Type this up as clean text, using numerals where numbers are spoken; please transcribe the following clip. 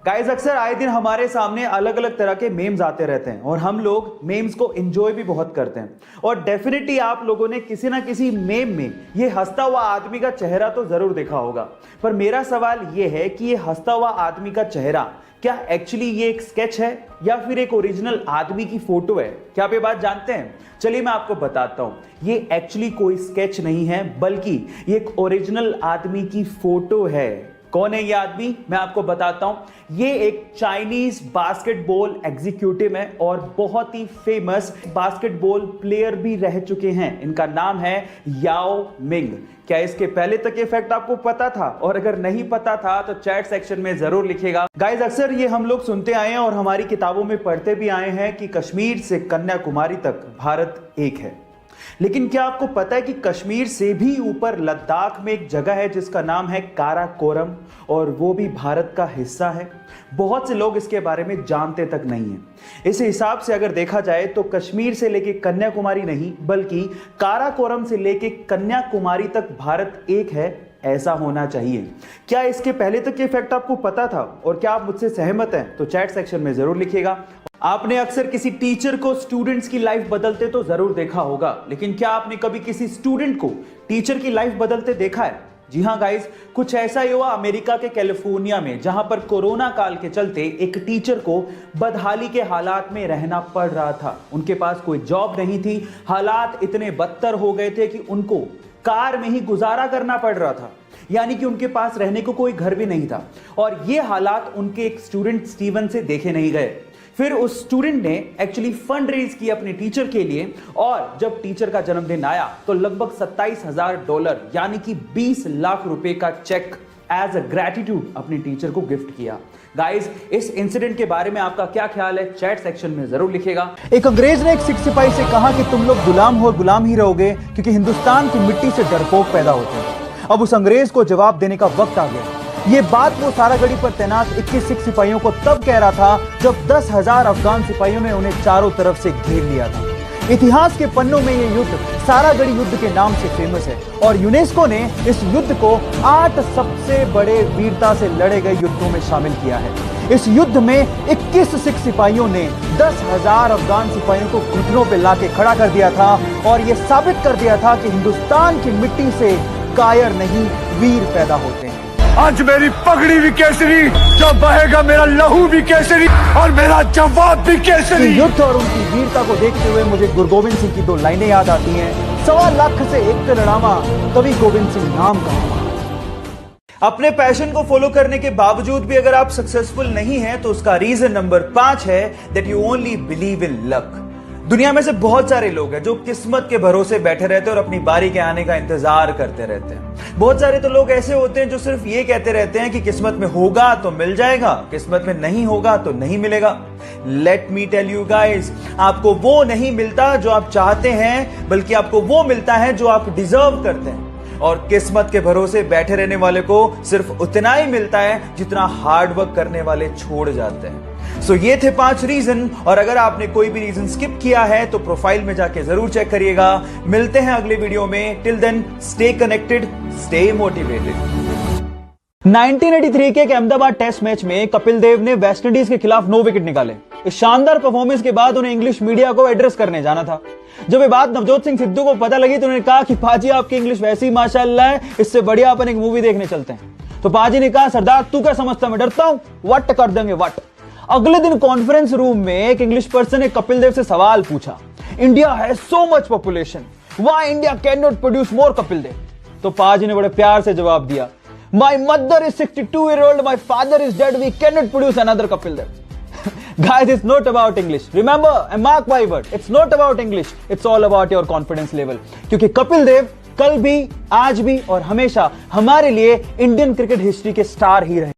Guys, अक्सर आए दिन हमारे सामने अलग अलग तरह के मेम्स आते रहते हैं और हम लोग मेम्स को एंजॉय भी बहुत करते हैं। और डेफिनेटली आप लोगों ने किसी ना किसी मेम में ये हंसता हुआ आदमी का चेहरा तो जरूर देखा होगा। पर मेरा सवाल ये है कि ये हंसता हुआ आदमी का चेहरा क्या एक्चुअली ये एक स्केच है या फिर एक ओरिजिनल आदमी की फोटो है? क्या आप ये बात जानते हैं? चलिए मैं आपको बताता हूं। ये एक्चुअली कोई स्केच नहीं है, बल्कि ये एक ओरिजिनल आदमी की फोटो है। कौन है ये आदमी? मैं आपको बताता हूं। ये एक चाइनीज बास्केटबॉल एग्जीक्यूटिव है और बहुत ही फेमस बास्केटबॉल प्लेयर भी रह चुके हैं। इनका नाम है याओ मिंग। क्या इसके पहले तक ये फैक्ट आपको पता था? और अगर नहीं पता था तो चैट सेक्शन में जरूर लिखिएगा। गाइस, अक्सर ये हम लोग सुनते आए हैं और हमारी किताबों में पढ़ते भी आए हैं कि कश्मीर से कन्याकुमारी तक भारत एक है। लेकिन क्या आपको पता है कि कश्मीर से भी ऊपर लद्दाख में एक जगह है जिसका नाम है काराकोरम, और वो भी भारत का हिस्सा है? बहुत से लोग इसके बारे में जानते तक नहीं है। इस हिसाब से अगर देखा जाए तो कश्मीर से लेके कन्याकुमारी नहीं, बल्कि काराकोरम से लेके कन्याकुमारी तक भारत एक है, ऐसा होना चाहिए। क्या इसके पहले तक ये फैक्ट आपको पता था? और क्या आप मुझसे सहमत हैं? तो चैट सेक्शन में जरूर लिखिएगा। आपने अक्सर किसी टीचर को स्टूडेंट्स की लाइफ बदलते तो जरूर देखा होगा, लेकिन क्या आपने कभी किसी स्टूडेंट को टीचर की लाइफ बदलते देखा है? जी हां गाइस, कुछ ऐसा ही हुआ अमेरिका के कैलिफोर्निया में, जहां पर कोरोना काल के चलते एक टीचर को बदहाली के हालात में रहना पड़ रहा था। उनके पास कोई जॉब नहीं थी, हालात इतने बदतर हो गए थे कि उनको कार में ही गुजारा करना पड़ रहा था, यानी कि उनके पास रहने को कोई घर भी नहीं था। और ये हालात उनके एक स्टूडेंट स्टीवन से देखे नहीं गए। फिर उस स्टूडेंट ने एक्चुअली फंड रेज किया अपने टीचर के लिए, और जब टीचर का जन्मदिन आया तो लगभग $27,000 यानी कि 20 लाख रुपए का चेक एज अ ग्रेटिट्यूड अपने टीचर को गिफ्ट किया। गाइस, इस इंसिडेंट के बारे में आपका क्या ख्याल है? चैट सेक्शन में जरूर लिखिएगा। एक अंग्रेज ने एक सिख सिपाही से कहा कि तुम लोग गुलाम हो, गुलाम ही रहोगे, क्योंकि हिंदुस्तान की मिट्टी से डरपोक पैदा होते हैं। अब उस अंग्रेज को जवाब देने का वक्त आ गया। ये बात वो सारागढ़ी पर तैनात 21 सिख सिपाहियों को तब कह रहा था जब 10,000 अफगान सिपाहियों ने उन्हें चारों तरफ से घेर लिया था। इतिहास के पन्नों में ये युद्ध सारागढ़ी युद्ध के नाम से फेमस है, और यूनेस्को ने इस युद्ध को 8 सबसे बड़े वीरता से लड़े गए युद्धों में शामिल किया है। इस युद्ध में 21 सिख सिपाहियों ने 10,000 अफगान सिपाहियों को घुटनों पर लाके खड़ा कर दिया था, और यह साबित कर दिया था कि हिंदुस्तान की मिट्टी से कायर नहीं, वीर पैदा होते हैं। आज मेरी पगड़ी भी केसरी, जब बहेगा मेरा लहू भी केसरी, और मेरा जवाब भी केसरी। युद्ध और उनकी वीरता को देखते हुए मुझे गुरु गोविंद सिंह की 2 लाइनें याद आती हैं। 1.25 लाख से एक पे लड़ावा, तभी गोविंद सिंह नाम का। अपने पैशन को फॉलो करने के बावजूद भी अगर आप सक्सेसफुल नहीं हैं तो उसका रीजन नंबर 5 है that you only believe in luck. दुनिया में से बहुत सारे लोग हैं जो किस्मत के भरोसे बैठे रहते हैं और अपनी बारी के आने का इंतजार करते रहते हैं। बहुत सारे तो लोग ऐसे होते हैं जो सिर्फ ये कहते रहते हैं कि किस्मत में होगा तो मिल जाएगा, किस्मत में नहीं होगा तो नहीं मिलेगा। Let me tell you guys, आपको वो नहीं मिलता जो आप चाहते हैं, बल्कि आपको वो मिलता है जो आप डिजर्व करते हैं। और किस्मत के भरोसे बैठे रहने वाले को सिर्फ उतना ही मिलता है जितना हार्ड वर्क करने वाले छोड़ जाते हैं। सो ये थे 5 रीजन, और अगर आपने कोई भी रीजन स्किप किया है तो प्रोफाइल में जाके जरूर चेक करिएगा। मिलते हैं अगले वीडियो में। Till then stay connected, stay motivated. 1983 के एक अहमदाबाद टेस्ट मैच में कपिल देव ने वेस्टइंडीज के खिलाफ 9 विकेट निकाले। इस शानदार परफॉर्मेंस के बाद उन्हें इंग्लिश मीडिया को एड्रेस करने जाना था। जब ये बात नवजोत सिंह सिद्धू को पता लगी तो उन्होंने कहा कि पाजी आपकी इंग्लिश वैसी ही माशाअल्लाह है, इससे बढ़िया अपन एक मूवी देखने चलते हैं। तो पाजी ने कहा, सरदार तू क्या समझता मैं डरता हूं? वट कर देंगे वट। अगले दिन कॉन्फ्रेंस रूम में एक इंग्लिश पर्सन ने कपिल देव से सवाल पूछा, India has so much population, why India can not produce more Kapil Dev? तो पाजी ने बड़े प्यार से जवाब दिया, my mother is 62-year-old, my father is dead, we can not produce another Kapil Dev. Guys, it's not about English. Remember and mark my word, it's not about English, it's all about your confidence level. क्योंकि कपिल देव कल भी, आज भी और हमेशा हमारे लिए Indian cricket history के स्टार ही रहे।